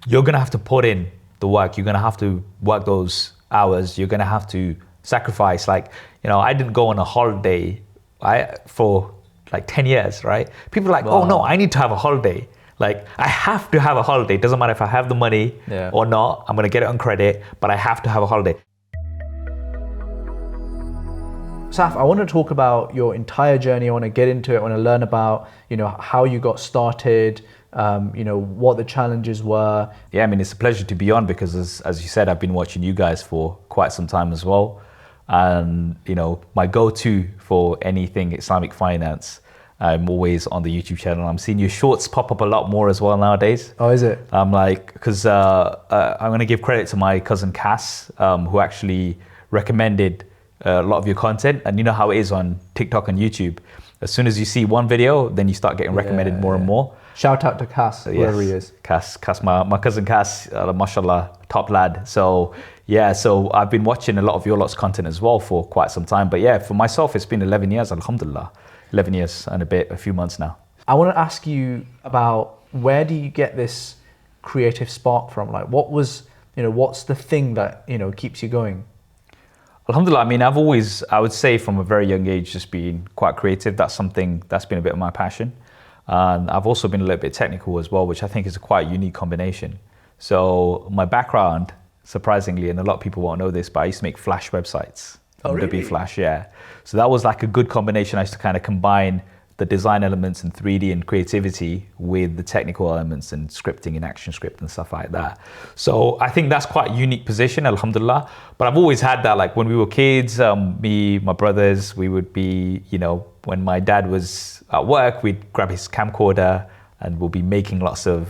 you're going to have to put in the work. You're going to have to work those hours. You're going to have to sacrifice. Like, I didn't go on a holiday for like 10 years, right? People are like, wow. Oh no, I need to have a holiday. Like, I have to have a holiday. It doesn't matter if I have the money or not. I'm going to get it on credit, but I have to have a holiday. Saf, I want to talk about your entire journey. I want to get into it. I want to learn about, how you got started, what the challenges were. Yeah, I mean, it's a pleasure to be on because as you said, I've been watching you guys for quite some time as well. And, my go-to for anything Islamic finance, I'm always on the YouTube channel. I'm seeing your shorts pop up a lot more as well nowadays. Oh, is it? I'm like, because I'm going to give credit to my cousin Cass, who actually recommended a lot of your content. And you know how it is on TikTok and YouTube. As soon as you see one video, then you start getting recommended more and more. Shout out to Cass, whoever he is. Cass, my cousin Cass, mashallah, top lad. So I've been watching a lot of your lot's content as well for quite some time. But yeah, for myself, it's been 11 years, alhamdulillah. 11 years and a few months now. I want to ask you about, where do you get this creative spark from? Like, what's the thing that, keeps you going? Alhamdulillah, I mean, I would say from a very young age, just being quite creative. That's something that's been a bit of my passion. And I've also been a little bit technical as well, which I think is a quite unique combination. So my background, surprisingly, and a lot of people won't know this, but I used to make Flash websites. Oh, really? Flash, yeah. So that was like a good combination. I used to kind of combine the design elements and 3D and creativity with the technical elements and scripting and ActionScript and stuff like that. So I think that's quite a unique position, alhamdulillah. But I've always had that, like when we were kids, me, my brothers, we would be, when my dad was at work, we'd grab his camcorder and we'll be making lots of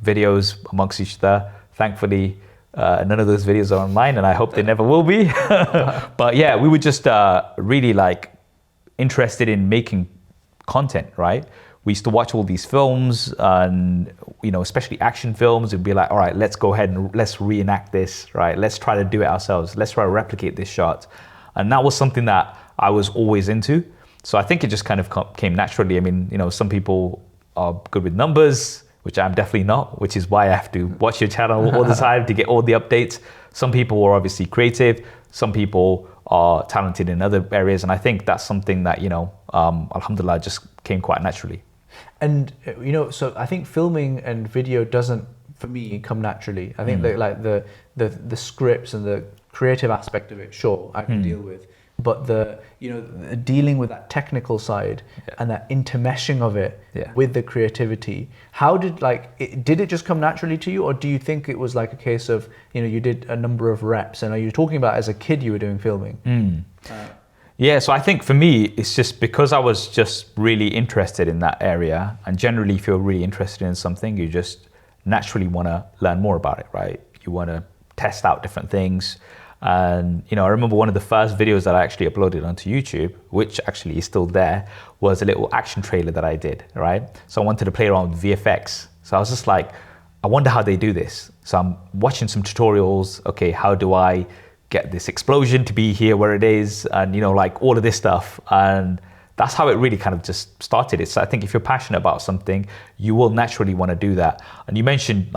videos amongst each other. Thankfully, none of those videos are online and I hope they never will be. But yeah, we were just really like interested in making content, right? We used to watch all these films and, especially action films. It'd be like, all right, let's go ahead and let's reenact this, right? Let's try to do it ourselves. Let's try to replicate this shot. And that was something that I was always into. So I think it just kind of came naturally. I mean, some people are good with numbers, which I'm definitely not, which is why I have to watch your channel all the time to get all the updates. Some people are obviously creative. Some people are talented in other areas. And I think that's something that, alhamdulillah, just came quite naturally. And, so I think filming and video doesn't, for me, come naturally. I think that like the scripts and the creative aspect of it, sure, I can deal with. But the dealing with that technical side and that intermeshing of it with the creativity, how did did it just come naturally to you, or do you think it was like a case of you did a number of reps, and are you talking about as a kid you were doing filming? Yeah, so I think for me it's just because I was just really interested in that area, and generally if you're really interested in something, you just naturally want to learn more about it, right? You want to test out different things. And I remember one of the first videos that I actually uploaded onto YouTube, which actually is still there, was a little action trailer that I did, right? So I wanted to play around with VFX. So I was just like, I wonder how they do this. So I'm watching some tutorials. Okay, how do I get this explosion to be here where it is? And like all of this stuff. And that's how it really kind of just started. I think if you're passionate about something, you will naturally want to do that. And you mentioned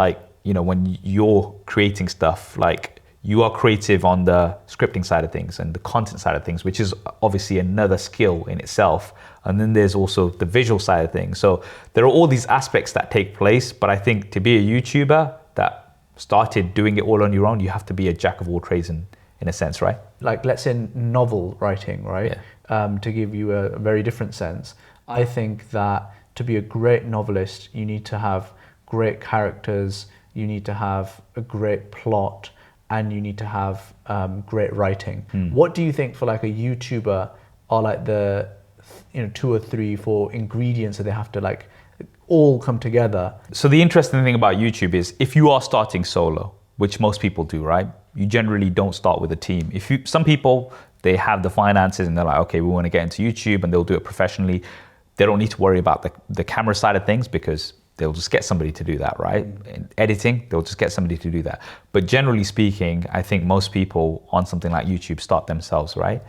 when you're creating stuff, like, you are creative on the scripting side of things and the content side of things, which is obviously another skill in itself. And then there's also the visual side of things. So there are all these aspects that take place. But I think to be a YouTuber that started doing it all on your own, you have to be a jack of all trades in a sense, right? Like, let's say novel writing, right? Yeah. To give you a very different sense, I think that to be a great novelist, you need to have great characters, you need to have a great plot, and you need to have great writing. What do you think for like a YouTuber are like the 2 or 3, 4 ingredients that they have to like all come together? So the interesting thing about YouTube is if you are starting solo, which most people do, right? You generally don't start with a team. Some people, they have the finances and they're like, okay, we want to get into YouTube, and they'll do it professionally. They don't need to worry about the camera side of things because they'll just get somebody to do that, right? In editing, they'll just get somebody to do that. But generally speaking, I think most people on something like YouTube start themselves, right?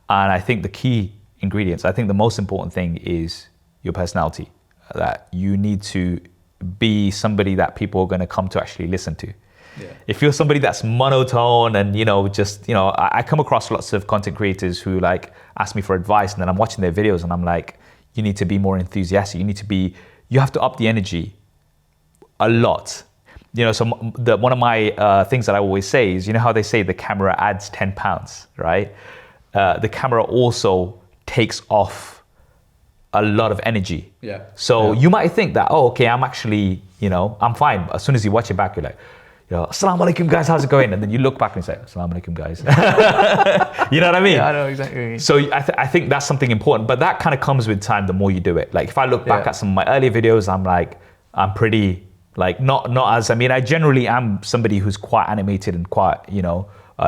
And I think the key ingredients, I think the most important thing is your personality. That you need to be somebody that people are going to come to actually listen to. Yeah. If you're somebody that's monotone and, just, I come across lots of content creators who like ask me for advice, and then I'm watching their videos and I'm like, you need to be more enthusiastic. You have to up the energy a lot. So one of my things that I always say is, how they say the camera adds 10 pounds, right? The camera also takes off a lot of energy. Yeah. So you might think that, okay, I'm actually, I'm fine. But as soon as you watch it back, you're like, Assalamu alaikum guys, how's it going? And then you look back and say, Assalamu alaikum guys. You know what I mean? Yeah, I know exactly what you mean. So I think that's something important, but that kind of comes with time the more you do it. Like if I look back at some of my earlier videos, I'm pretty like, not as, I generally am somebody who's quite animated and quite,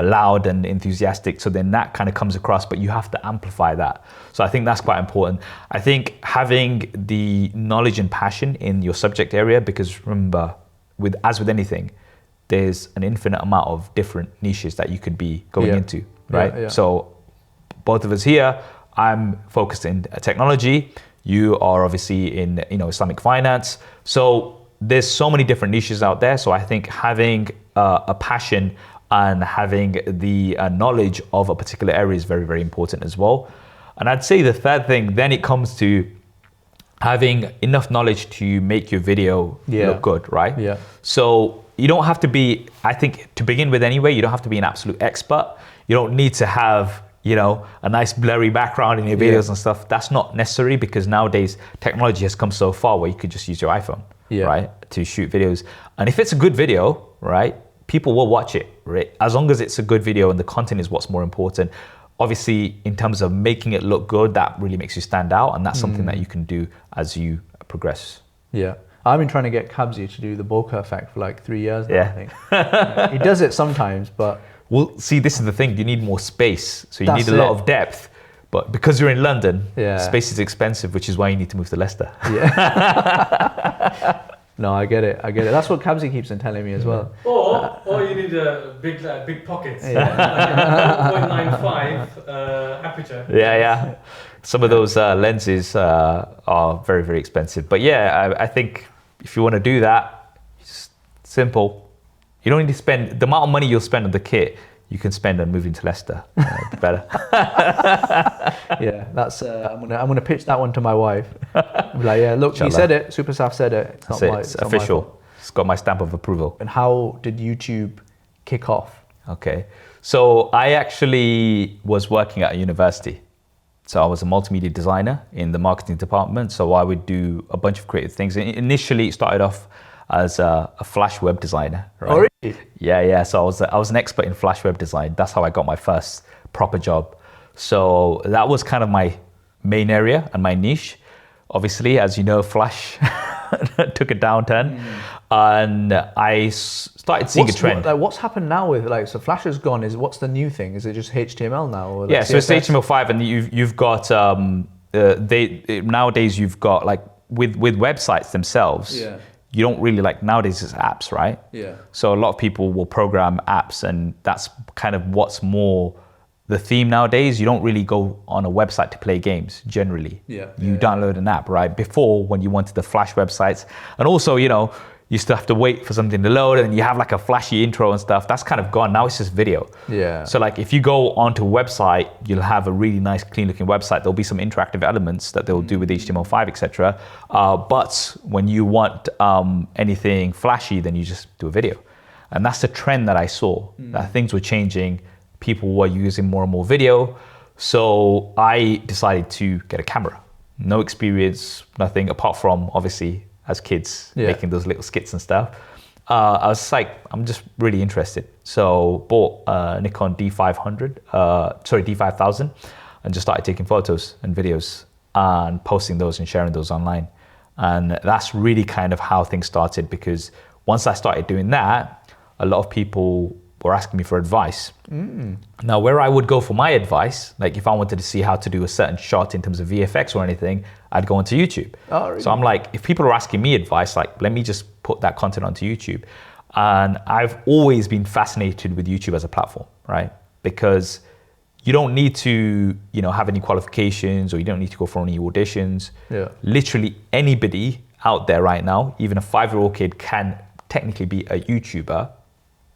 loud and enthusiastic. So then that kind of comes across, but you have to amplify that. So I think that's quite important. I think having the knowledge and passion in your subject area, because remember, as with anything, there's an infinite amount of different niches that you could be going into, right? Yeah. So both of us here, I'm focused in technology. You are obviously in, Islamic finance. So there's so many different niches out there. So I think having a passion and having the knowledge of a particular area is very, very important as well. And I'd say the third thing, then it comes to having enough knowledge to make your video look good, right? Yeah. So you don't have to be, I think to begin with anyway, you don't have to be an absolute expert. You don't need to have, a nice blurry background in your videos and stuff. That's not necessary, because nowadays technology has come so far where you could just use your iPhone, right, to shoot videos. And if it's a good video, right, people will watch it, right? As long as it's a good video and the content is what's more important. Obviously, in terms of making it look good, that really makes you stand out. And that's something that you can do as you progress. Yeah. I've been trying to get Kabzi to do the bokeh effect for like 3 years now, I think. He does it sometimes, but... Well, see, this is the thing. You need more space. So you need a lot of depth. But because you're in London, space is expensive, which is why you need to move to Leicester. Yeah. No, I get it. That's what Kabzi keeps on telling me as well. Or you need a big pockets. Yeah. 0.95 aperture. Yeah. Some of those lenses are very, very expensive. But yeah, I think if you want to do that, it's simple. You don't need to spend the amount of money you'll spend on the kit. You can spend on moving to Leicester. Better. Yeah, that's. I'm gonna pitch that one to my wife. Like, yeah, look, he said it. SuperSaf said it. It's official. It's got my stamp of approval. And how did YouTube kick off? Okay, so I actually was working at a university. So I was a multimedia designer in the marketing department. So I would do a bunch of creative things. Initially, it started off as a Flash web designer. Right? Oh, really? Yeah. So I was an expert in Flash web design. That's how I got my first proper job. So that was kind of my main area and my niche. Obviously, as you know, Flash took a downturn, and I started seeing a trend. What's happened now with so Flash is gone? What's the new thing? Is it just HTML now? Or so it's HTML5, and you've got nowadays you've got with websites themselves. Yeah. You don't really nowadays it's apps, right? Yeah. So a lot of people will program apps, and that's kind of what's more the theme nowadays. You don't really go on a website to play games generally. Yeah. You download an app, right? Before, when you wanted the Flash websites, and also, you still have to wait for something to load, and you have a flashy intro and stuff. That's kind of gone. Now it's just video. Yeah. So if you go onto a website, you'll have a really nice, clean looking website. There'll be some interactive elements that they'll do with HTML5, etc. But when you want anything flashy, then you just do a video. And that's the trend that I saw, that things were changing. People were using more and more video. So I decided to get a camera. No experience, nothing, apart from obviously as kids making those little skits and stuff. I was I'm just really interested. So bought a Nikon D5000, and just started taking photos and videos and posting those and sharing those online. And that's really kind of how things started, because once I started doing that, a lot of people were asking me for advice. Now, where I would go for my advice, if I wanted to see how to do a certain shot in terms of VFX or anything, I'd go onto YouTube. Oh, really? So I'm if people are asking me advice, let me just put that content onto YouTube. And I've always been fascinated with YouTube as a platform, right? Because you don't need to, have any qualifications, or you don't need to go for any auditions. Yeah. Literally anybody out there right now, even a 5-year-old kid can technically be a YouTuber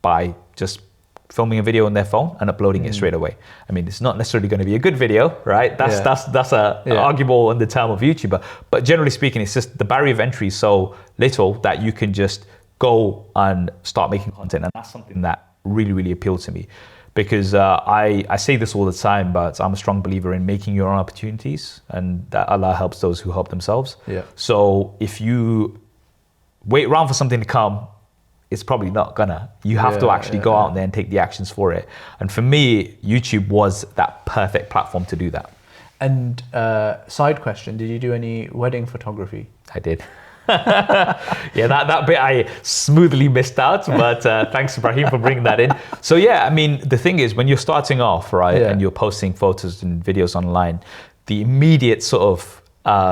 by just filming a video on their phone and uploading it straight away. I mean, it's not necessarily going to be a good video, right? That's arguable in the term of YouTuber. But generally speaking, it's just the barrier of entry is so little that you can just go and start making content. And that's something that really, really appealed to me. Because I say this all the time, but I'm a strong believer in making your own opportunities, and that Allah helps those who help themselves. Yeah. So if you wait around for something to come, it's probably not gonna. You have to actually go out there and take the actions for it. And for me, YouTube was that perfect platform to do that. And side question, did you do any wedding photography? I did. Yeah, that bit I smoothly missed out, but thanks Ibrahim for bringing that in. So yeah, I mean, the thing is, when you're starting off, right, and you're posting photos and videos online, the immediate sort of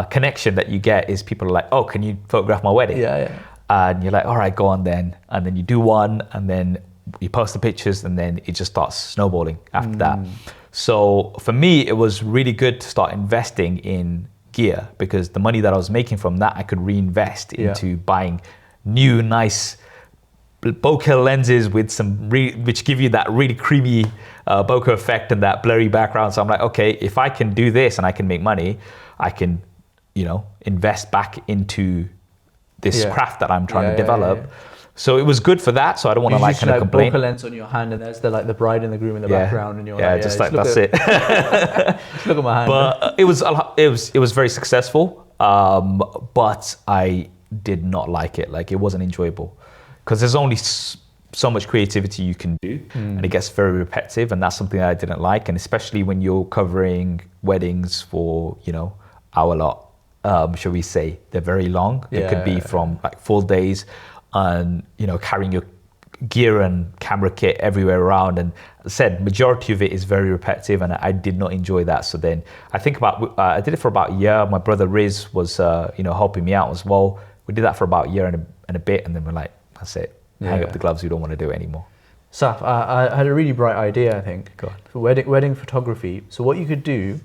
connection that you get is people are like, oh, can you photograph my wedding? Yeah. And you're like, all right, go on then. And then you do one, and then you post the pictures, and then it just starts snowballing after that. So for me, it was really good to start investing in gear, because the money that I was making from that, I could reinvest into buying new, nice bokeh lenses with some, which give you that really creamy bokeh effect and that blurry background. So I'm like, okay, if I can do this and I can make money, I can, invest back into this craft that I'm trying to develop. So it was good for that. So I don't want to kind of complain. Bokeh lens on your hand, and there's the bride and the groom in the background, and you're just that's it. Just look at my hand. But it was very successful. But I did not like it. Like, it wasn't enjoyable, because there's only so much creativity you can do, and it gets very repetitive, and that's something that I didn't like. And especially when you're covering weddings for our lot. Shall we say, they're very long. They could be from like full days, and carrying your gear and camera kit everywhere around. And as I said, majority of it is very repetitive, and I did not enjoy that. So then I think I did it for about a year. My brother Riz was helping me out as well. We did that for about a year and a bit, and then we're like, that's it. Hang up the gloves. We don't want to do it anymore. Saf, I had a really bright idea, I think, Go on. for wedding photography. So what you could do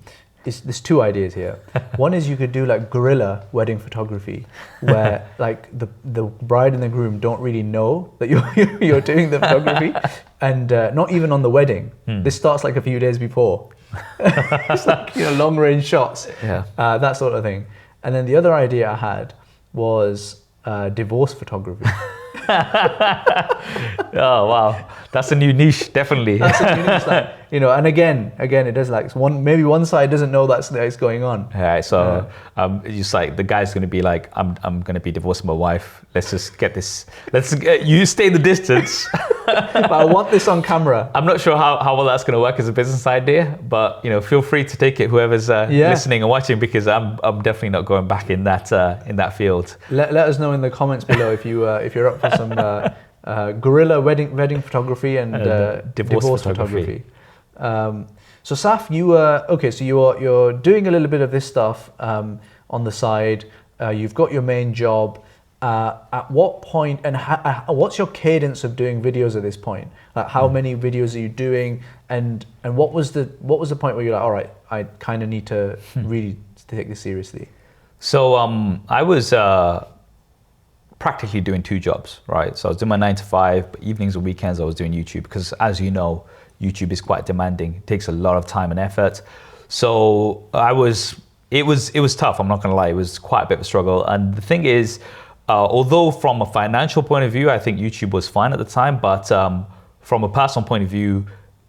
is, there's two ideas here. One is you could do like guerrilla wedding photography, where like the bride and the groom don't really know that you're doing the photography, and not even on the wedding. This starts like a few days before. It's like long range shots, that sort of thing. And then the other idea I had was divorce photography. Oh wow, that's a new niche, definitely. That's a new niche, like, and again, it does like maybe one side doesn't know that's going on. Right, so just like the guy's going to be like, I'm going to be divorcing my wife. Let's just get this. You stay the distance. But I want this on camera. I'm not sure how well that's going to work as a business idea, but feel free to take it, whoever's listening and watching, because I'm definitely not going back in that field. Let us know in the comments below if you're up for some guerrilla wedding photography and divorce photography. So Saf, you so you're doing a little bit of this stuff on the side. You've got your main job. At what point, and what's your cadence of doing videos at this point? Like, how many videos are you doing, and what was the point where you're like, all right, I kind of need to really take this seriously? So I was practically doing two jobs, right? So I was doing my 9 to 5, but evenings and weekends I was doing YouTube, because as you know, YouTube is quite demanding. It takes a lot of time and effort. So it was tough. I'm not gonna lie, it was quite a bit of a struggle. And the thing is, although from a financial point of view, I think YouTube was fine at the time, but from a personal point of view,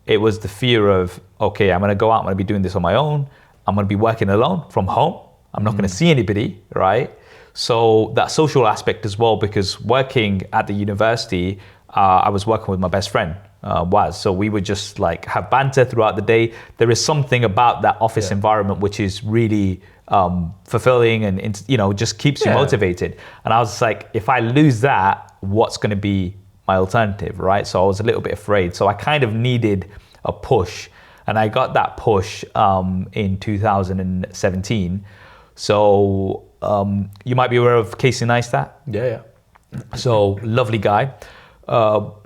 it was the fear of, okay, I'm gonna go out, I'm gonna be doing this on my own. I'm gonna be working alone from home. I'm not gonna see anybody, right? So that social aspect as well, because working at the university, I was working with my best friend, Waz. So we would just like have banter throughout the day. There is something about that office environment which is really fulfilling and just keeps you motivated. And I was just like, if I lose that, what's going to be my alternative, right? So I was a little bit afraid. So I kind of needed a push, and I got that push in 2017. So you might be aware of Casey Neistat. Yeah. So lovely guy.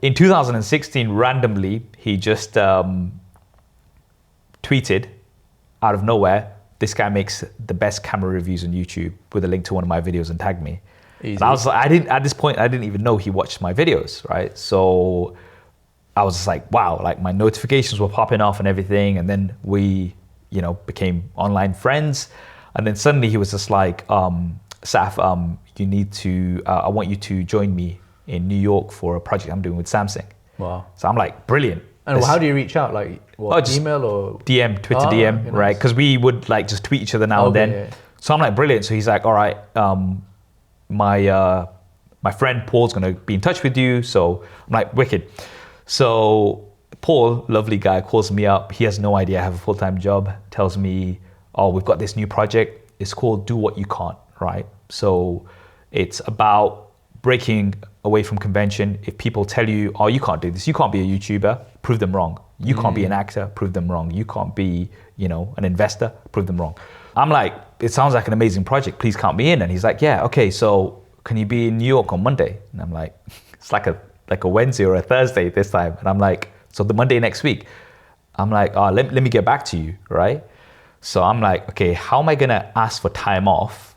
In 2016, randomly, he just tweeted out of nowhere, this guy makes the best camera reviews on YouTube with a link to one of my videos and tag me. Easy. And I was like, at this point, I didn't even know he watched my videos, right? So I was just like, wow, like my notifications were popping off and everything. And then we, became online friends. And then suddenly he was just like, Saf, you need to, I want you to join me in New York for a project I'm doing with Samsung. Wow. So I'm like, brilliant. And how do you reach out? Like, what, just email or? DM, Twitter DM, okay, right? nice. Because we would like just tweet each other now and then. Yeah. So I'm like, brilliant. So he's like, all right, my friend Paul's gonna be in touch with you. So I'm like, wicked. So Paul, lovely guy, calls me up. He has no idea I have a full-time job. Tells me, oh, we've got this new project. It's called Do What You Can't, right? So it's about breaking away from convention. If people tell you, oh, you can't do this, you can't be a YouTuber, prove them wrong. You can't be an actor, prove them wrong. You can't be, an investor, prove them wrong. I'm like, it sounds like an amazing project. Please count me in. And he's like, yeah, okay. So can you be in New York on Monday? And I'm like, it's like a Wednesday or a Thursday this time. And I'm like, so the Monday next week. I'm like, oh, let me get back to you, right? So I'm like, okay, how am I gonna ask for time off,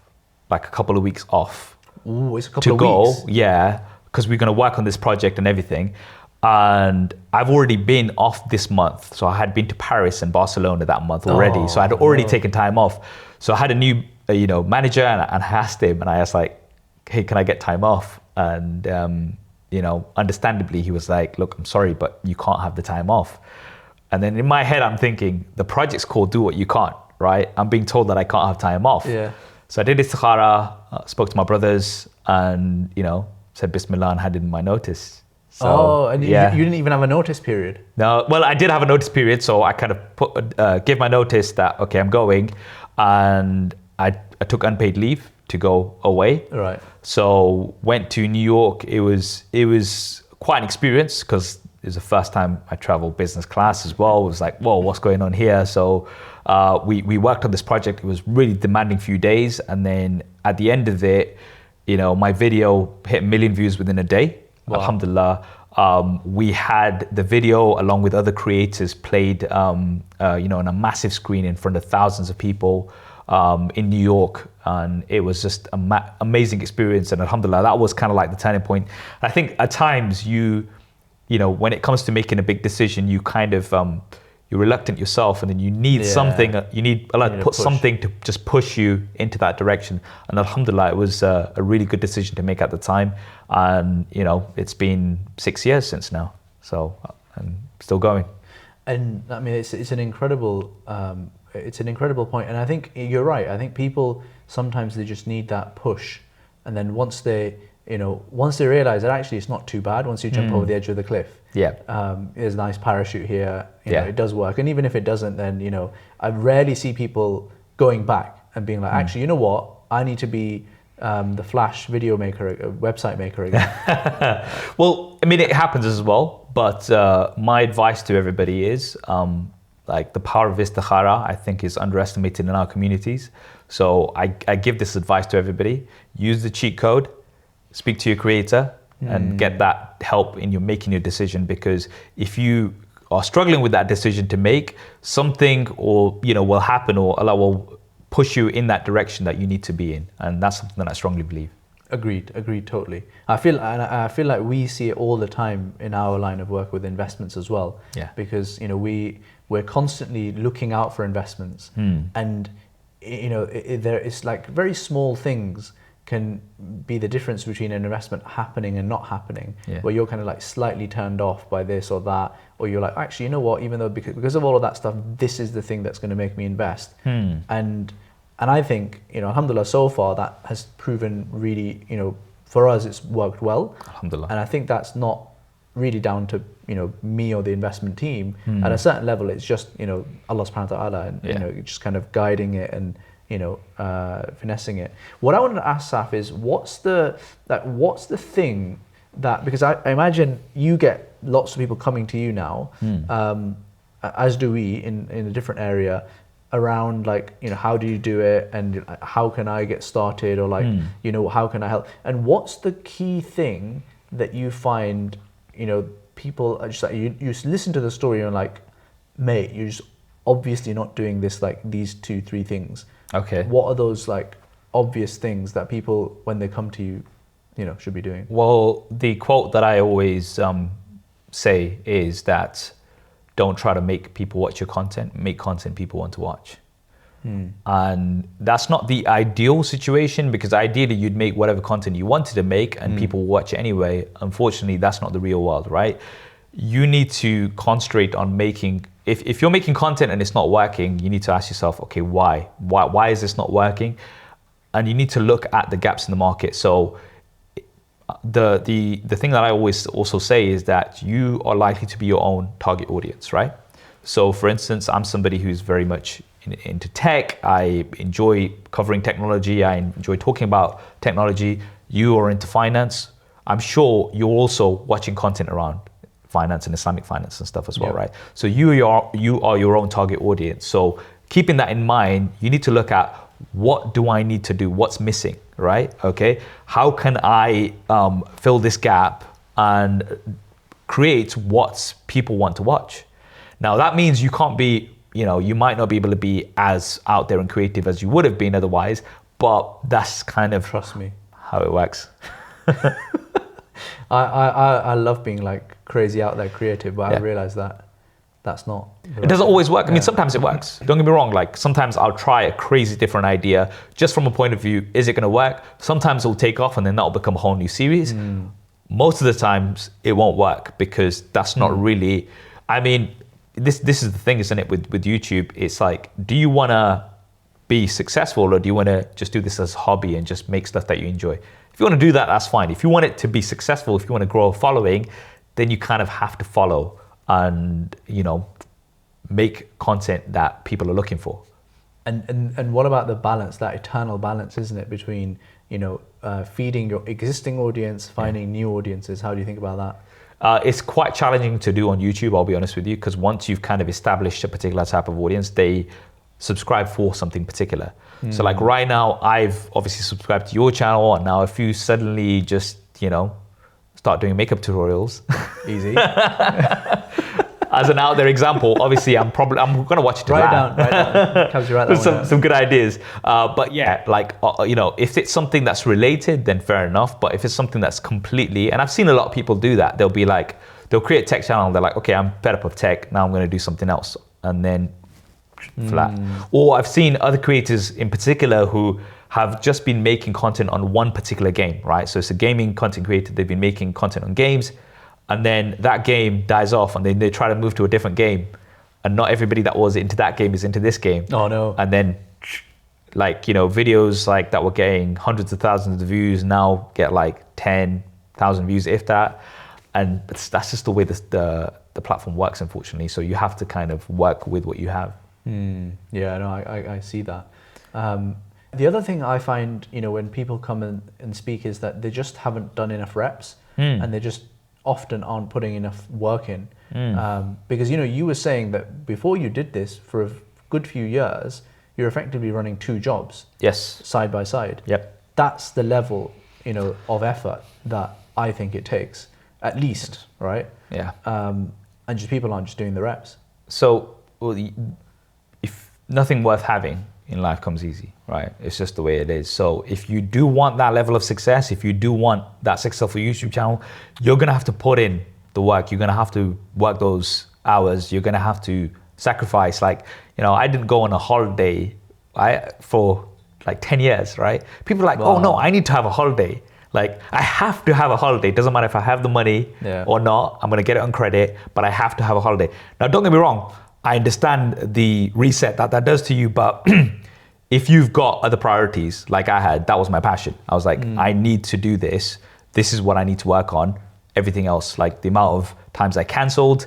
like a couple of weeks off? Ooh, it's a couple to of go, weeks. yeah, because we're gonna work on this project and everything. And I've already been off this month. So I had been to Paris and Barcelona that month already. So I'd already taken time off. So I had a new, manager, and I asked him, and I asked like, hey, can I get time off? And, understandably, he was like, look, I'm sorry, but you can't have the time off. And then in my head, I'm thinking, the project's called Do What You Can't, right? I'm being told that I can't have time off. Yeah. So I did istikharah, spoke to my brothers, and, said Bismillah and handed in my notice. So, and you didn't even have a notice period? No, well, I did have a notice period, so I kind of gave my notice that, okay, I'm going, and I took unpaid leave to go away. Right. So went to New York. It was quite an experience because it was the first time I traveled business class as well. It was like, whoa, what's going on here? So we worked on this project. It was really demanding few days, and then at the end of it, my video hit 1 million views within a day. Wow. Alhamdulillah. We had the video along with other creators played, on a massive screen in front of thousands of people in New York, and it was just an amazing experience. And alhamdulillah, that was kind of like the turning point. I think at times when it comes to making a big decision, you kind of you're reluctant yourself, and then you need something. You need Allah to put something to just push you into that direction. And alhamdulillah, it was a really good decision to make at the time. And it's been 6 years since now, so I'm still going. And I mean, it's an incredible point. And I think you're right. I think people sometimes they just need that push, and then once they realize that actually it's not too bad, once you jump over the edge of the cliff. Yeah. There's a nice parachute here. It does work. And even if it doesn't, then I rarely see people going back and being like, actually, you know what? I need to be the Flash video maker, website maker again. Well, I mean, it happens as well. But my advice to everybody is, like the power of istikharah, I think, is underestimated in our communities. So I give this advice to everybody: use the cheat code, speak to your creator, and get that help in your making your decision. Because if you are struggling with that decision to make, something will happen, or Allah will push you in that direction that you need to be in, and that's something that I strongly believe. Agreed, totally. I feel like we see it all the time in our line of work with investments as well. Yeah. Because we're constantly looking out for investments, and it's like very small things can be the difference between an investment happening and not happening. Yeah. Where you're kind of like slightly turned off by this or that, or you're like, actually, you know what? Even though because of all of that stuff, this is the thing that's going to make me invest. And I think, alhamdulillah, so far that has proven really, for us, it's worked well. Alhamdulillah. And I think that's not really down to, me or the investment team. At a certain level, it's just, Allah subhanahu wa ta'ala, and, just kind of guiding it and, finessing it. What I wanted to ask, Saf, is what's the thing that, because I imagine you get lots of people coming to you now, as do we in a different area, around like, how do you do it, and how can I get started, or like, how can I help? And what's the key thing that you find, people are just like, you listen to the story and like, mate, you're just obviously not doing this, like these 2-3 things. Okay. What are those like obvious things that people, when they come to you, should be doing? Well, the quote that I always say is that don't try to make people watch your content, make content people want to watch. And that's not the ideal situation, because ideally you'd make whatever content you wanted to make and people watch it anyway. Unfortunately, that's not the real world, right? You need to concentrate on making, if you're making content and it's not working, you need to ask yourself, okay, why? Why is this not working? And you need to look at the gaps in the market. So the thing that I always also say is that you are likely to be your own target audience, right? So for instance, I'm somebody who's very much into tech. I enjoy covering technology. I enjoy talking about technology. You are into finance. I'm sure you're also watching content around finance and Islamic finance and stuff as well, right? So you are your own target audience. So keeping that in mind, you need to look at, what do I need to do? What's missing, right? Okay, how can I fill this gap and create what people want to watch? Now that means you can't be, you might not be able to be as out there and creative as you would have been otherwise, but that's kind of, trust me, how it works. I love being like crazy out there creative, but I realize that that's not. It doesn't always work. I mean, sometimes it works. Don't get me wrong. Like sometimes I'll try a crazy different idea just from a point of view, is it going to work? Sometimes it'll take off and then that'll become a whole new series. Most of the times it won't work, because that's not really, I mean, this is the thing, isn't it, with YouTube? It's like, do you want to be successful, or do you want to just do this as a hobby and just make stuff that you enjoy? If you want to do that, that's fine. If you want it to be successful, if you want to grow a following, then you kind of have to follow and, make content that people are looking for. And what about the balance, that eternal balance, isn't it, between, feeding your existing audience, finding new audiences? How do you think about that? It's quite challenging to do on YouTube, I'll be honest with you, because once you've kind of established a particular type of audience, they subscribe for something particular. So like right now, I've obviously subscribed to your channel, and now if you suddenly just, start doing makeup tutorials. Easy. As an out there example, obviously I'm going to watch it to Write down. Comes right down. Some good ideas. But yeah, like, if it's something that's related, then fair enough. But if it's something that's completely, and I've seen a lot of people do that, they'll create a tech channel. They're like, okay, I'm fed up of tech. Now I'm going to do something else. And then flat. Or I've seen other creators in particular who have just been making content on one particular game, right? So it's a gaming content creator. They've been making content on games. And then that game dies off and then they try to move to a different game. And not everybody that was into that game is into this game. Oh no. And then like, videos like that were getting hundreds of thousands of views now get like 10,000 views, if that. And that's just the way the platform works, unfortunately. So you have to kind of work with what you have. Yeah, no, I see that. The other thing I find, when people come and speak is that they just haven't done enough reps and they just often aren't putting enough work in. Because, you were saying that before you did this for a good few years, you're effectively running 2 jobs. Yes. Side by side. Yep. That's the level, of effort that I think it takes, at least, right? Yeah. And just people aren't just doing the reps. So if nothing worth having in life comes easy, right? It's just the way it is. So if you do want that level of success, if you do want that successful YouTube channel, you're gonna have to put in the work. You're gonna have to work those hours. You're gonna have to sacrifice. Like, I didn't go on a holiday for like 10 years, right? People are like, oh no, I need to have a holiday. Like, I have to have a holiday. It doesn't matter if I have the money or not. I'm gonna get it on credit, but I have to have a holiday. Now, don't get me wrong. I understand the reset that does to you, but if you've got other priorities, like I had, that was my passion. I was like, I need to do this. This is what I need to work on. Everything else, like the amount of times I canceled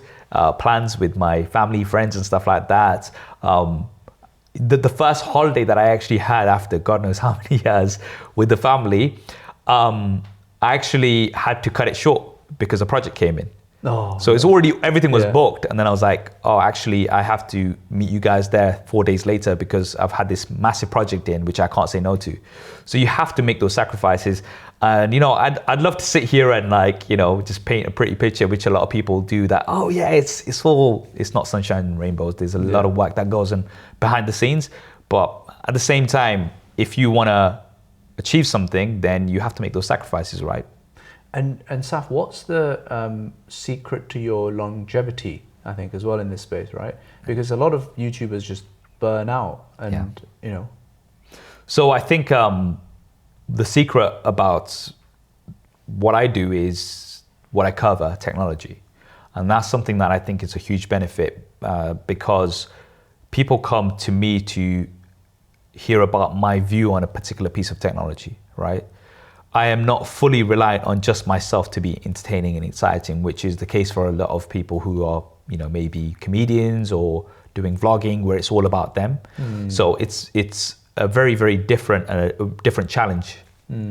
plans with my family, friends and stuff like that. The first holiday that I actually had after God knows how many years with the family, I actually had to cut it short because a project came in. Oh, So it's already, everything was Yeah. booked. And then I was like, oh, actually, I have to meet you guys there 4 days later because I've had this massive project in, which I can't say no to. So you have to make those sacrifices. And, I'd love to sit here and just paint a pretty picture, which a lot of people do that. Oh yeah, it's not sunshine and rainbows. There's a lot of work that goes on behind the scenes. But at the same time, if you want to achieve something, then you have to make those sacrifices, right? And Saf, what's the secret to your longevity? I think as well in this space, right? Because a lot of YouTubers just burn out, and So I think the secret about what I do is what I cover, technology, and that's something that I think is a huge benefit because people come to me to hear about my view on a particular piece of technology, right? I am not fully reliant on just myself to be entertaining and exciting, which is the case for a lot of people who are, maybe comedians or doing vlogging where it's all about them. So it's a very, very different challenge.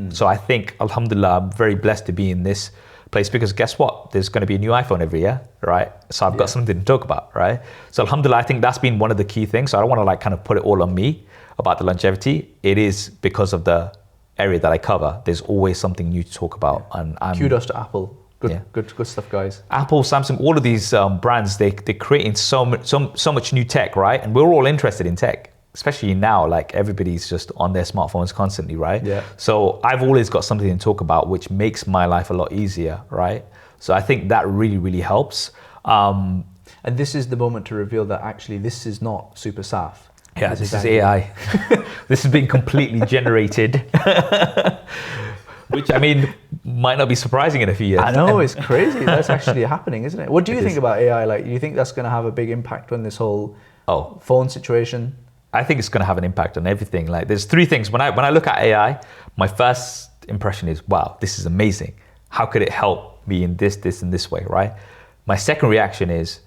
So I think, alhamdulillah, I'm very blessed to be in this place because guess what? There's going to be a new iPhone every year, right? So I've got something to talk about, right? So alhamdulillah, I think that's been one of the key things. So I don't want to kind of put it all on me about the longevity. It is because of the area that I cover. There's always something new to talk about, and kudos to Apple. Good stuff, guys. Apple, Samsung, all of these brands, they're creating so much new tech, right? And we're all interested in tech, especially now. Like everybody's just on their smartphones constantly, right? Yeah. So I've always got something to talk about, which makes my life a lot easier, right? So I think that really, really helps. And this is the moment to reveal that actually this is not SuperSaf. Yeah, this is AI. This has been completely generated, which might not be surprising in a few years. I know, it's crazy. That's actually happening, isn't it? What do you think about AI? Like, do you think that's going to have a big impact on this whole phone situation? I think it's going to have an impact on everything. Like, there's three things. When I look at AI, my first impression is, wow, this is amazing. How could it help me in this, and this way, right? My second reaction is,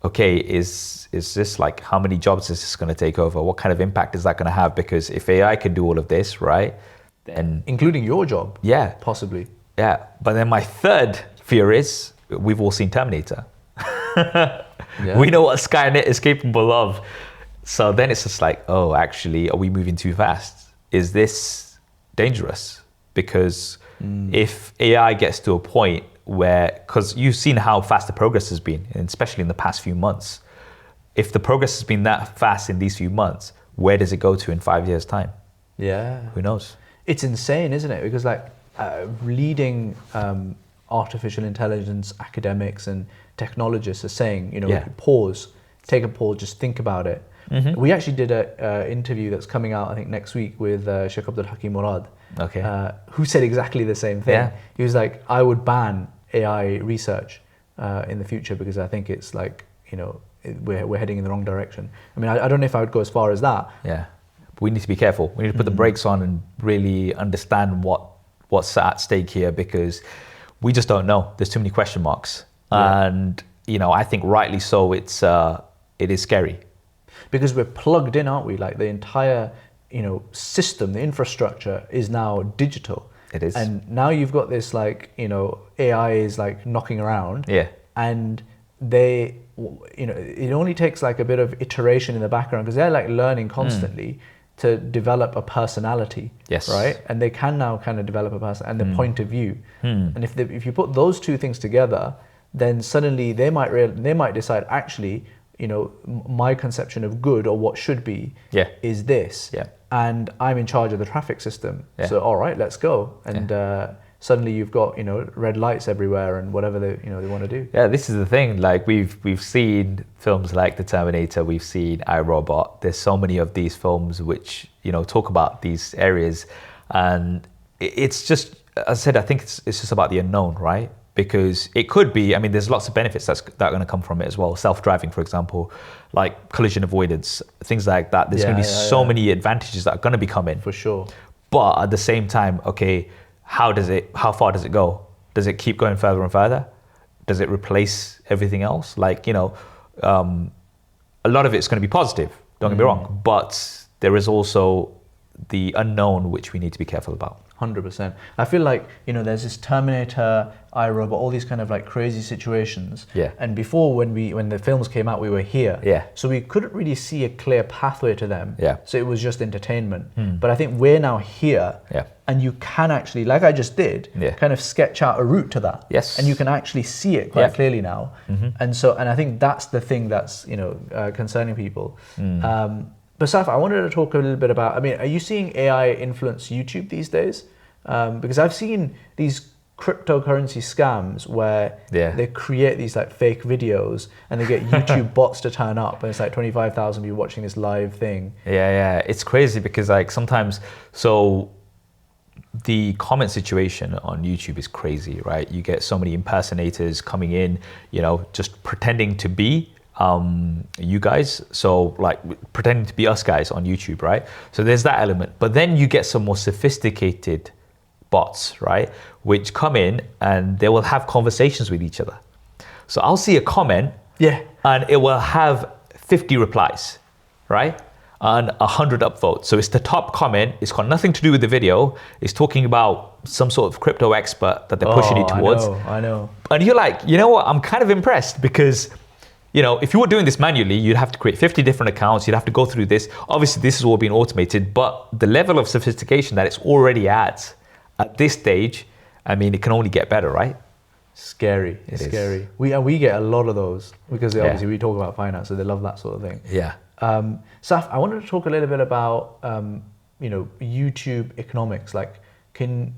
okay, is this like, how many jobs is this going to take over? What kind of impact is that going to have? Because if AI can do all of this, right, then... Including your job. Yeah. Possibly. Yeah. But then my third fear is, we've all seen Terminator. We know what Skynet is capable of. So then it's just like, oh, actually, are we moving too fast? Is this dangerous? Because if AI gets to a point where, because you've seen how fast the progress has been, and especially in the past few months. If the progress has been that fast in these few months, where does it go to in 5 years' time? Yeah. Who knows? It's insane, isn't it? Because leading artificial intelligence academics and technologists are saying, pause, take a pause, just think about it. Mm-hmm. We actually did an interview that's coming out, I think, next week with Sheikh Abdul Hakim Murad, who said exactly the same thing. Yeah. He was like, I would ban AI research in the future because I think it's like, we're heading in the wrong direction. I mean, I don't know if I would go as far as that. Yeah, but we need to be careful. We need to put the brakes on and really understand what's at stake here, because we just don't know. There's too many question marks. Yeah. And, I think rightly so, it is scary. Because we're plugged in, aren't we? Like the entire, system, the infrastructure is now digital. It is. And now you've got this AI is like knocking around. Yeah. And they, it only takes like a bit of iteration in the background because they're like learning constantly to develop a personality. Yes. Right. And they can now kind of develop a person and the point of view. And if you put those two things together, then suddenly they might decide, actually, my conception of good or what should be is this. Yeah. And I'm in charge of the traffic system. Yeah. So, all right, let's go. And suddenly you've got, red lights everywhere and whatever they want to do. Yeah, this is the thing. Like we've seen films like The Terminator, we've seen iRobot. There's so many of these films which, talk about these areas. And it's just, as I said, I think it's just about the unknown, right? Because it could be, there's lots of benefits that are going to come from it as well. Self-driving, for example, like collision avoidance, things like that. There's going to be so many advantages that are going to be coming. For sure. But at the same time, okay, how far does it go? Does it keep going further and further? Does it replace everything else? Like, a lot of it's going to be positive, don't get me wrong. But there is also the unknown, which we need to be careful about. 100%. I feel like, there's this Terminator, iRobot, all these kind of like crazy situations. Yeah. And before, when the films came out, we were here. Yeah. So we couldn't really see a clear pathway to them. Yeah. So it was just entertainment. But I think we're now here. Yeah. And you can actually, like I just did, kind of sketch out a route to that. Yes. And you can actually see it quite clearly now. And I think that's the thing that's, concerning people. But Saf, I wanted to talk a little bit about, are you seeing AI influence YouTube these days? Because I've seen these cryptocurrency scams where they create these like fake videos and they get YouTube bots to turn up and it's like 25,000 people watching this live thing. Yeah. It's crazy because like sometimes, so the comment situation on YouTube is crazy, right? You get so many impersonators coming in, just pretending to be you guys, so like pretending to be us guys on YouTube, right? So there's that element, but then you get some more sophisticated bots, right, which come in and they will have conversations with each other. So I'll see a comment, and it will have 50 replies, right, and 100 upvotes. So it's the top comment. It's got nothing to do with the video. It's talking about some sort of crypto expert that they're pushing you towards. I know. And you're like, you know what? I'm kind of impressed because, if you were doing this manually, you'd have to create 50 different accounts. You'd have to go through this. Obviously, this is all being automated, but the level of sophistication that it's already at this stage, it can only get better, right? Scary. It's scary. We get a lot of those because obviously we talk about finance, so they love that sort of thing. Yeah. Saf, I wanted to talk a little bit about YouTube economics. Like, when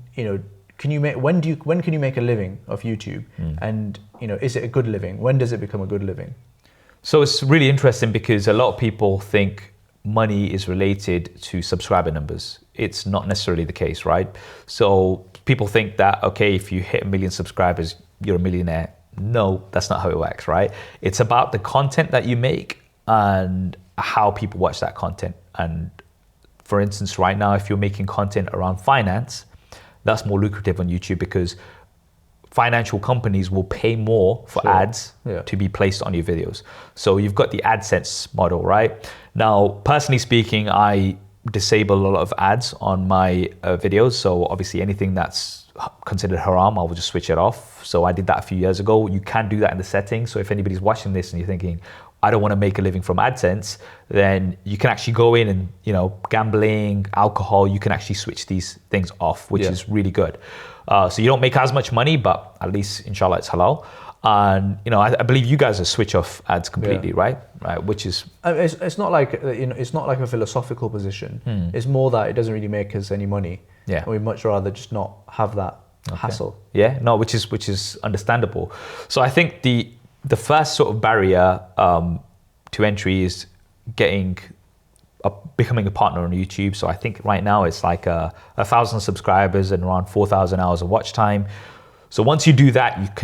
can you make a living off YouTube? And is it a good living? When does it become a good living? So it's really interesting because a lot of people think money is related to subscriber numbers. It's not necessarily the case, right? So people think that, okay, if you hit 1 million subscribers, you're a millionaire. No, that's not how it works, right? It's about the content that you make and how people watch that content. And for instance, right now, if you're making content around finance, that's more lucrative on YouTube because financial companies will pay more for ads to be placed on your videos. So you've got the AdSense model, right? Now, personally speaking, I disable a lot of ads on my videos. So obviously anything that's considered haram, I will just switch it off. So I did that a few years ago. You can do that in the settings. So if anybody's watching this and you're thinking, I don't want to make a living from AdSense, then you can actually go in and, gambling, alcohol, you can actually switch these things off, which is really good. So you don't make as much money, but at least inshallah it's halal. And, I believe you guys are switch off ads completely, right? Right, which is... It's not like, it's not like a philosophical position. It's more that it doesn't really make us any money. Yeah. And we'd much rather just not have that hassle. Yeah, no, which is understandable. So I think the first sort of barrier to entry is becoming a partner on YouTube. So I think right now it's like 1,000 subscribers and around 4,000 hours of watch time. So once you do that,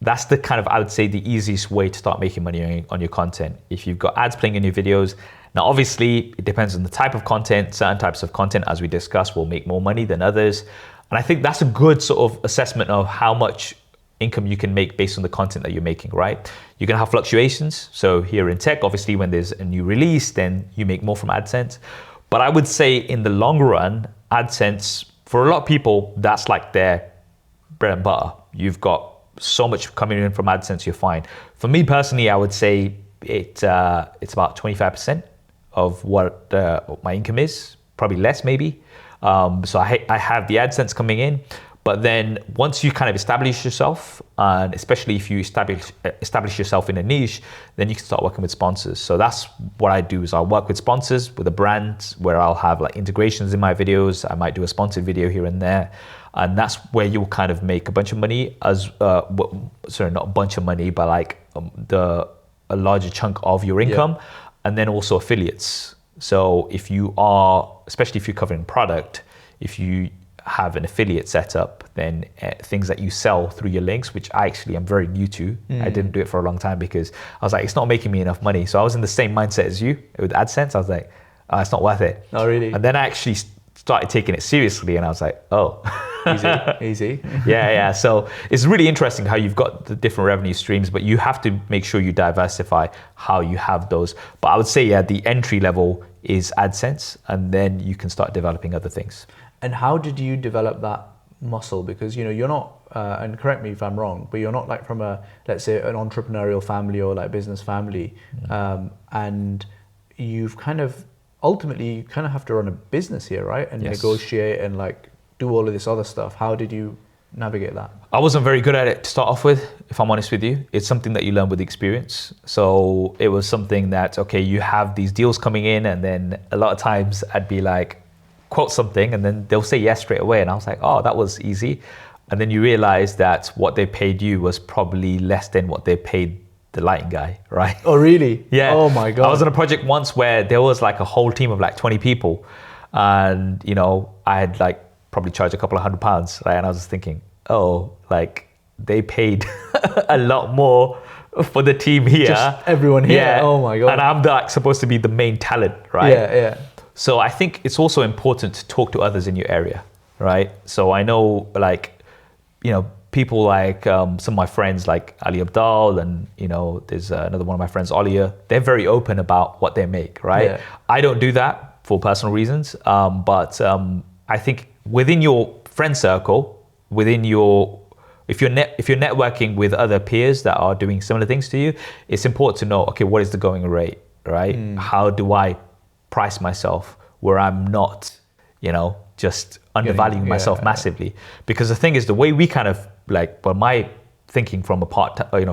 that's the kind of, I would say, the easiest way to start making money on your content. If you've got ads playing in your videos, now obviously it depends on the type of content. Certain types of content, as we discussed, will make more money than others. And I think that's a good sort of assessment of how much income you can make based on the content that you're making, right? You can have fluctuations. So here in tech, obviously when there's a new release, then you make more from AdSense. But I would say in the long run, AdSense, for a lot of people, that's like their bread and butter. You've got so much coming in from AdSense, you're fine. For me personally, I would say it's about 25% of what my income is, probably less maybe. So I have the AdSense coming in. But then once you kind of establish yourself, and especially if you establish yourself in a niche, then you can start working with sponsors. So that's what I do is I'll work with sponsors, with a brand where I'll have like integrations in my videos. I might do a sponsored video here and there. And that's where you'll kind of make a bunch of money sorry, not a bunch of money, but like a larger chunk of your income. Yeah. And then also affiliates. So if you are, especially if you're covering product, if you have an affiliate set up, then things that you sell through your links, which I actually am very new to. I didn't do it for a long time because I was like, it's not making me enough money. So I was in the same mindset as you with AdSense. I was like, it's not worth it. Oh, really? And then I actually started taking it seriously and I was like, oh. Easy. Yeah. So it's really interesting how you've got the different revenue streams, but you have to make sure you diversify how you have those. But I would say, the entry level, is AdSense, and then you can start developing other things. And how did you develop that muscle? Because you're not, and correct me if I'm wrong, but you're not like from a, let's say, an entrepreneurial family or like business family, and you've kind of ultimately you kind of have to run a business here, right? And negotiate and like do all of this other stuff. How did you navigate that? I wasn't very good at it to start off with, if I'm honest with you. It's something that you learn with experience. So it was something that, okay, you have these deals coming in, and then a lot of times I'd be like, quote something, and then they'll say yes straight away. And I was like, oh, that was easy. And then you realize that what they paid you was probably less than what they paid the lighting guy, right? Oh, really? Yeah. Oh my God. I was on a project once where there was like a whole team of like 20 people. And, I had like probably charged a couple of £100, right? And I was just thinking, oh, like they paid a lot more for the team here. Just everyone here. Yeah. Oh my God. And I'm like supposed to be the main talent, right? Yeah. So I think it's also important to talk to others in your area, right? So I know like, people like some of my friends like Ali Abdal, and there's another one of my friends, Olia. They're very open about what they make, right? Yeah. I don't do that for personal reasons, but I think within your friend circle, if you're networking with other peers that are doing similar things to you, it's important to know, okay, what is the going rate, right? How do I price myself where I'm not, just undervaluing myself massively? Because the thing is, the way we kind of like, well, my thinking from a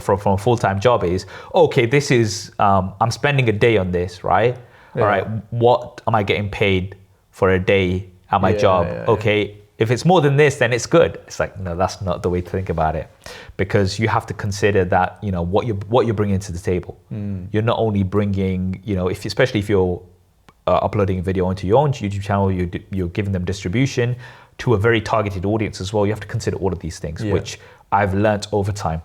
from a full-time job is, okay, this is, I'm spending a day on this, right? Yeah. All right, what am I getting paid for a day at my job? Okay, if it's more than this, then it's good. It's like, no, that's not the way to think about it, because you have to consider that, what you're bringing to the table. You're not only bringing, especially if you're uploading a video onto your own YouTube channel, you're giving them distribution to a very targeted audience as well. You have to consider all of these things, which I've learnt over time.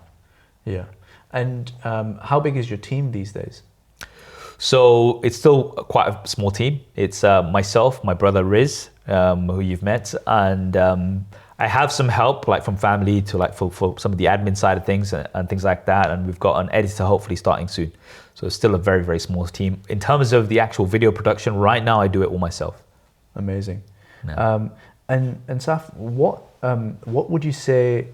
Yeah. And how big is your team these days? So it's still quite a small team. It's myself, my brother Riz, who you've met, and I have some help like from family to like for some of the admin side of things and things like that. And we've got an editor hopefully starting soon. So it's still a very, very small team. In terms of the actual video production, right now I do it all myself. Amazing. Yeah. And Saf, what would you say,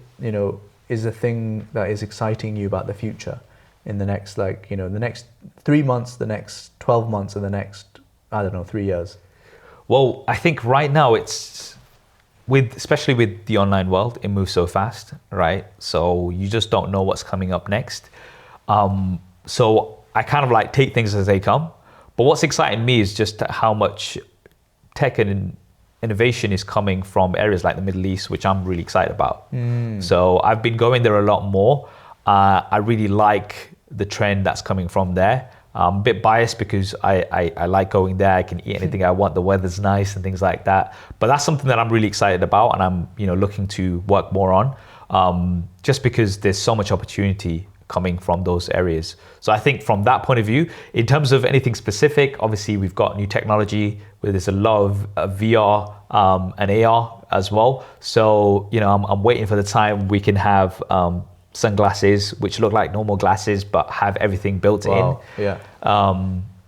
is the thing that is exciting you about the future in the next, the next 3 months, the next 12 months, and the next, 3 years? Well, I think right now it's especially with the online world, it moves so fast, right? So you just don't know what's coming up next. So I kind of like take things as they come. But what's exciting me is just how much tech and innovation is coming from areas like the Middle East, which I'm really excited about. So I've been going there a lot more. I really like the trend that's coming from there. I'm a bit biased because I like going there. I can eat anything I want. The weather's nice and things like that. But that's something that I'm really excited about, and I'm looking to work more on, just because there's so much opportunity coming from those areas. So I think from that point of view, in terms of anything specific, obviously we've got new technology where there's a lot of VR and AR as well. So I'm waiting for the time we can have sunglasses which look like normal glasses but have everything built in. Yeah.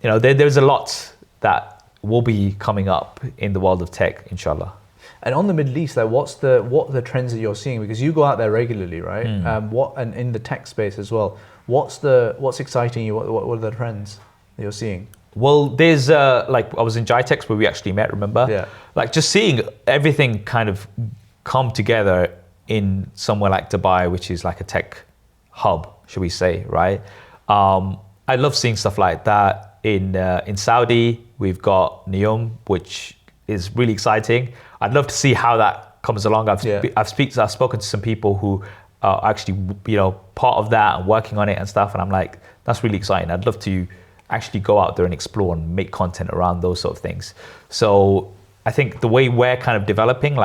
There's a lot that will be coming up in the world of tech, inshallah. And on the Middle East, like what are the trends that you're seeing? Because you go out there regularly, right? And in the tech space as well. What's exciting you? What are the trends that you're seeing? Well, there's I was in GITEX where we actually met, remember? Yeah. Like just seeing everything kind of come together in somewhere like Dubai, which is like a tech hub, should we say, right? I love seeing stuff like that. In Saudi, we've got Neom, which is really exciting. I'd love to see how that comes along. I've spoken to some people who are actually part of that and working on it and stuff, and I'm like, that's really exciting. I'd love to actually go out there and explore and make content around those sort of things. So I think the way we're kind of developing,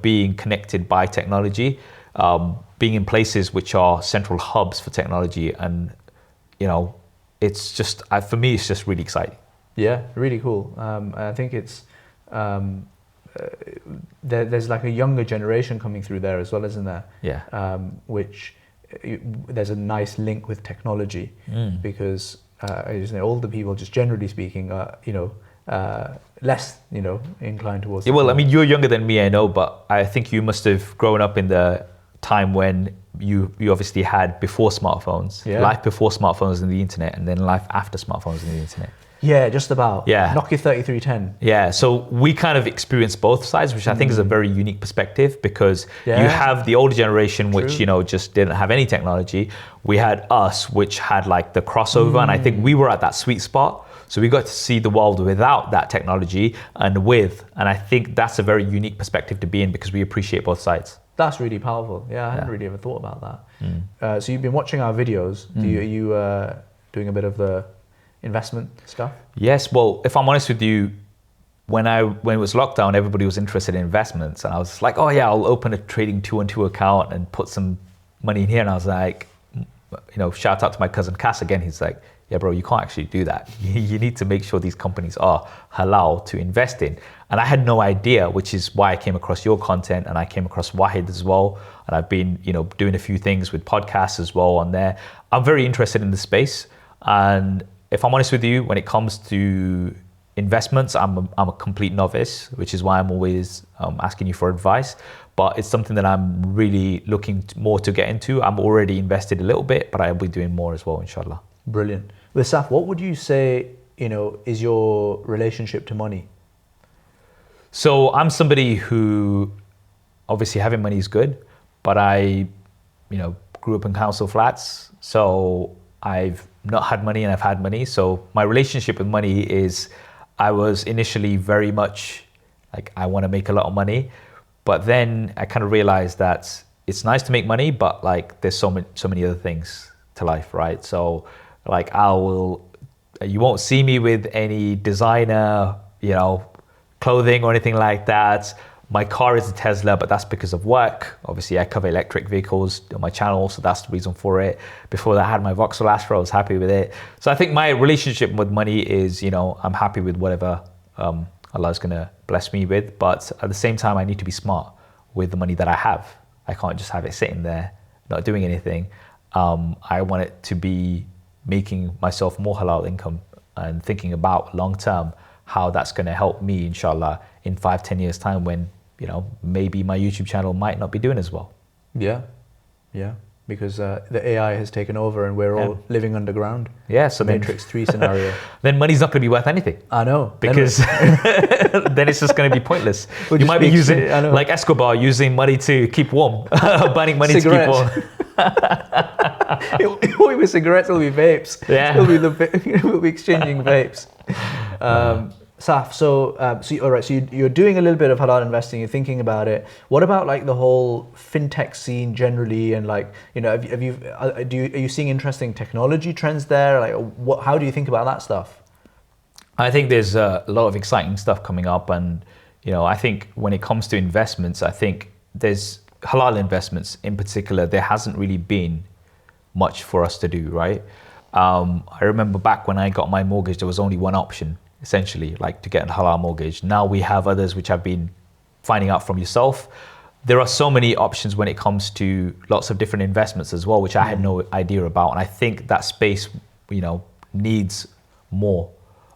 being connected by technology, being in places which are central hubs for technology, and it's just for me, it's just really exciting. Yeah, really cool. I think it's there's like a younger generation coming through there as well, isn't there? Yeah. Which there's a nice link with technology because older people, just generally speaking, less, inclined towards. Yeah, well, I mean, you're younger than me, I know, but I think you must have grown up in the time when you obviously had before smartphones, life before smartphones and the internet, and then life after smartphones and the internet. Yeah, just about. Yeah. Nokia 3310. Yeah, so we kind of experienced both sides, which I think is a very unique perspective, because you have the older generation, which, just didn't have any technology. We had us, which had like the crossover, and I think we were at that sweet spot. So we got to see the world without that technology and with, and I think that's a very unique perspective to be in, because we appreciate both sides. That's really powerful. Yeah, I hadn't really ever thought about that. So you've been watching our videos. Are you doing a bit of the investment stuff? Yes. Well, if I'm honest with you, when it was lockdown, everybody was interested in investments, and I was like, oh yeah, I'll open a trading 212 account and put some money in here. And I was like, shout out to my cousin Cass again. He's like, yeah, bro, you can't actually do that. You need to make sure these companies are halal to invest in. And I had no idea, which is why I came across your content, and I came across Wahid as well. And I've been, doing a few things with podcasts as well on there. I'm very interested in the space. And if I'm honest with you, when it comes to investments, I'm a complete novice, which is why I'm always asking you for advice. But it's something that I'm really looking more to get into. I'm already invested a little bit, but I'll be doing more as well, inshallah. Brilliant. With Saf, what would you say, is your relationship to money? So I'm somebody who, obviously having money is good, but I, grew up in council flats. So I've not had money and I've had money. So my relationship with money is, I was initially very much like, I want to make a lot of money. But then I kind of realized that it's nice to make money, but like there's so many other things to life, right? So like you won't see me with any designer, clothing or anything like that. My car is a Tesla, but that's because of work. Obviously, I cover electric vehicles on my channel, so that's the reason for it. Before that, I had my Vauxhall Astra. I was happy with it. So I think my relationship with money is, I'm happy with whatever Allah's going to bless me with. But at the same time, I need to be smart with the money that I have. I can't just have it sitting there, not doing anything. I want it to be making myself more halal income and thinking about long term how that's going to help me, inshallah, in 5-10 years time when, maybe my YouTube channel might not be doing as well. Yeah. Because the AI has taken over and we're all living underground. Yeah, so Matrix 3 scenario. Then money's not going to be worth anything. I know. Because then it's just going to to be pointless. You might be using, like Escobar, using money to keep warm, burning money cigarettes. To keep warm. It won't be cigarettes, it'll be vapes. Yeah. We'll be exchanging vapes. Saf, so all right, so you're doing a little bit of halal investing, you're thinking about it. What about like the whole fintech scene generally, and like, are you seeing interesting technology trends there? Like, how do you think about that stuff? I think there's a lot of exciting stuff coming up, and I think when it comes to investments, I think there's halal investments in particular. There hasn't really been much for us to do, right? I remember back when I got my mortgage, there was only one option, essentially, like to get a halal mortgage. Now we have others, which I've been finding out from yourself. There are so many options when it comes to lots of different investments as well, which I had no idea about. And I think that space, needs more.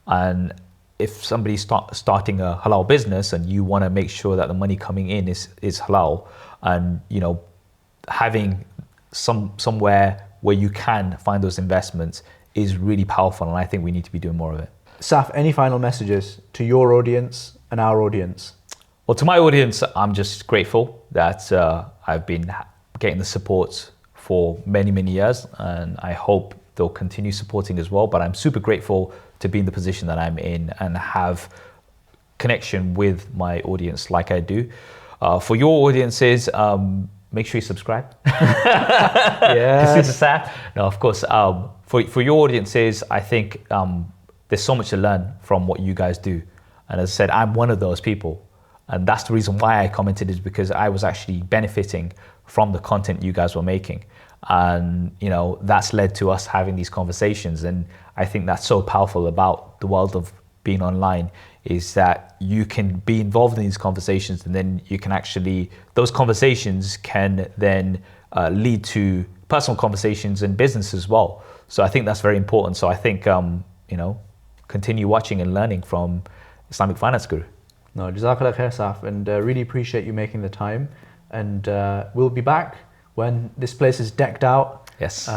And if somebody's starting a halal business and you want to make sure that the money coming in is halal, and having somewhere where you can find those investments is really powerful, and I think we need to be doing more of it. Saf, any final messages to your audience and our audience? Well, to my audience, I'm just grateful that I've been getting the support for many, many years, and I hope they'll continue supporting as well. But I'm super grateful to be in the position that I'm in and have connection with my audience like I do. For your audiences, make sure you subscribe. Yeah. SuperSaf. No, of course. For your audiences, I think there's so much to learn from what you guys do. And as I said, I'm one of those people. And that's the reason why I commented, is because I was actually benefiting from the content you guys were making. And, that's led to us having these conversations. And I think that's so powerful about the world of being online, is that you can be involved in these conversations, and then you can actually, those conversations can then lead to personal conversations and business as well. So I think that's very important. So I think, continue watching and learning from Islamic Finance Guru. No, Jazakallah khair, Saf, and really appreciate you making the time. And we'll be back when this place is decked out. Yes.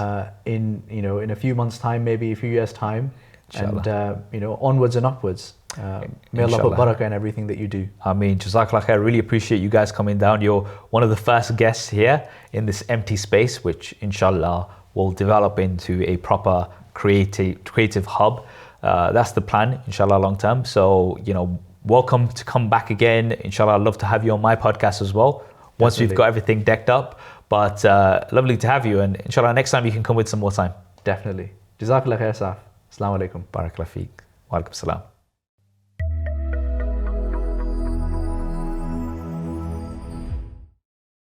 In a few months' time, maybe a few years' time, Inshallah. and onwards and upwards. May Allah put barakah in everything that you do. I mean, Jazakallah khair. Really appreciate you guys coming down. You're one of the first guests here in this empty space, which inshallah will develop into a proper creative hub. That's the plan, inshallah, long term. So, welcome to come back again. Inshallah, I'd love to have you on my podcast as well, once we've got everything decked up. But lovely to have you. And inshallah, next time you can come with some more time. Definitely. Jazakallah khair, Saf. Assalamu alaikum. Barakallah feek. Wa alaikum salam.